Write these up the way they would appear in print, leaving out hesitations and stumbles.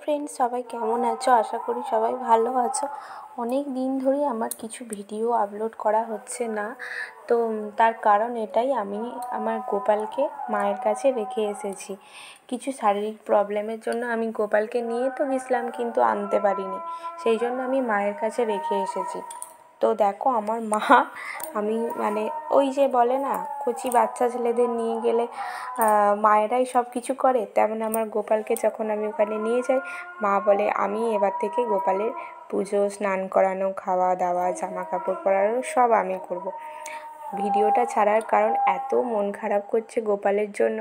Friends, সবাই কেমন আছো? আশা করি সবাই ভালো আছো। অনেক দিন ধরেই আমার কিছু ভিডিও আপলোড করা হচ্ছে না, তো তার কারণ এটাই, আমি আমার গোপালকে মায়ের কাছে রেখে এসেছি। কিছু শারীরিক প্রবলেমের জন্য আমি গোপালকে নিয়ে তো গেছিলাম, কিন্তু আনতে পারিনি, সেই জন্য আমি মায়ের কাছে রেখে এসেছি। তো দেখো আমার মা, আমি ওই যে বলে না, কচি বাচ্চা ছেলেদের নিয়ে গেলে মায়েরাই সব কিছু করে, তেমন আমার গোপালকে যখন আমি ওখানে নিয়ে যাই, মা বলে আমি এবার থেকে গোপালের পুজো, স্নান করানো, খাওয়া দাওয়া, জামা কাপড় পরানো সব আমি করব। ভিডিওটা ছাড়ার কারণ এত মন খারাপ করছে গোপালের জন্য।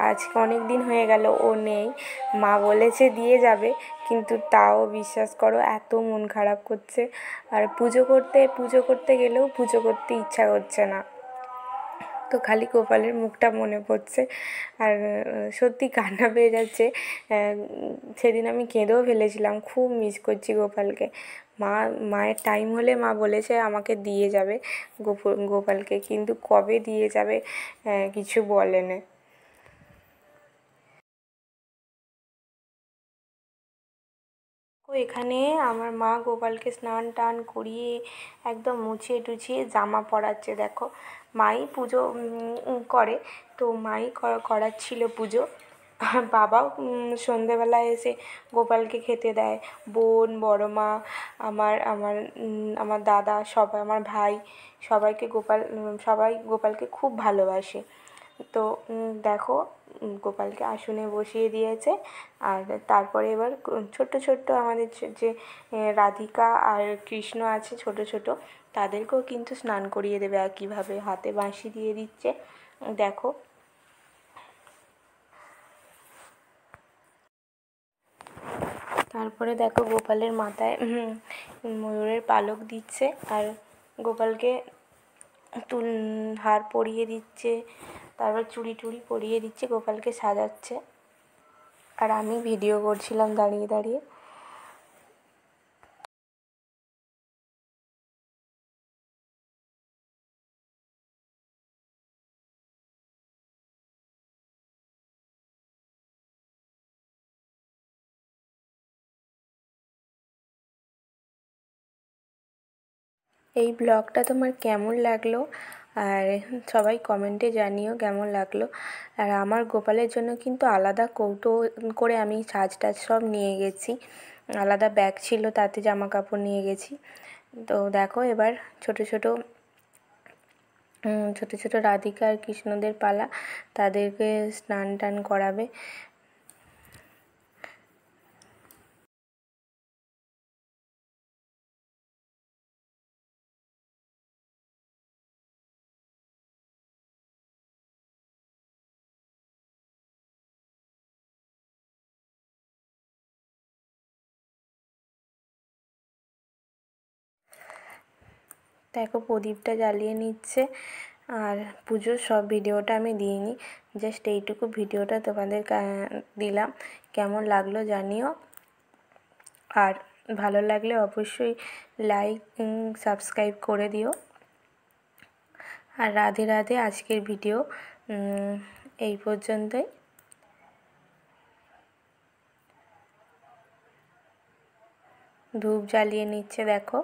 আজকে অনেক দিন হয়ে গেল ও নেই, মা বলেছে দিয়ে যাবে, কিন্তু তাও বিশ্বাস করো এত মন খারাপ করছে। আর পুজো করতে গেলেও পুজো করতে ইচ্ছা করছে না, তো খালি গোপালের মুখটা মনে পড়ছে। আর সত্যি কান্না পেয়ে যাচ্ছে। সেদিন আমি কেঁদেও ফেলেছিলাম, খুব মিস করছি গোপালকে। মায়ের টাইম হলে মা বলেছে আমাকে দিয়ে যাবে গোপালকে, কিন্তু কবে দিয়ে যাবে কিছু বলে না। এখানে আমার মা গোপালকে স্নান টান করিয়ে একদম মুছিয়ে টুছিয়ে জামা পরাচ্ছে। দেখো, মাই পুজো করে, তো মাই করাচ্ছিল পুজো। বাবাও সন্ধেবেলায় এসে গোপালকে খেতে দেয়। বোন, বড় মা, আমার আমার আমার দাদা, সবাই, আমার ভাই, সবাই গোপালকে খুব ভালোবাসে। তো দেখো, গোপালকে আসনে বসিয়ে দিয়েছে। আর তারপরে এবার ছোট্ট ছোট্ট আমাদের যে রাধিকা আর কৃষ্ণ আছে, ছোট ছোট, তাদেরকেও কিন্তু স্নান করিয়ে দেবে একইভাবে, হাতে বাঁশি দিয়ে দিচ্ছে। দেখো, তারপরে দেখো গোপালের মাথায় ময়ূরের পালক দিচ্ছে, আর গোপালকে হার পরিয়ে দিচ্ছে, তারপর চুড়ি টুড়ি পরিয়ে দিচ্ছে, গোপালকে সাজাচ্ছে। আর আমি ভিডিও করছিলাম দাঁড়িয়ে দাঁড়িয়ে। এই ব্লগটা তোমার কেমন লাগলো, আর সবাই কমেন্টে জানিও কেমন লাগলো। আর আমার গোপালের জন্য কিন্তু আলাদা কৌটো করে আমি সাজ টাজ সব নিয়ে গেছি, আলাদা ব্যাগ ছিল, তাতে জামা কাপড় নিয়ে গেছি। তো দেখো, এবার ছোট ছোট ছোট ছোট রাধিকা আর কৃষ্ণদের পালা, তাদেরকে স্নান টান করাবে। দেখো, প্রদীপটা জ্বালিয়ে নিচ্ছে। আর পুজোর সব ভিডিওটা আমি দিইনি, জাস্ট এইটুকু ভিডিওটা তোমাদের দিলাম। কেমন লাগলো জানিও, আর ভালো লাগলে অবশ্যই লাইক সাবস্ক্রাইব করে দিও। আর রাধে রাধে। আজকের ভিডিও এই পর্যন্তই। ধূপ জ্বালিয়ে নিচ্ছে দেখো।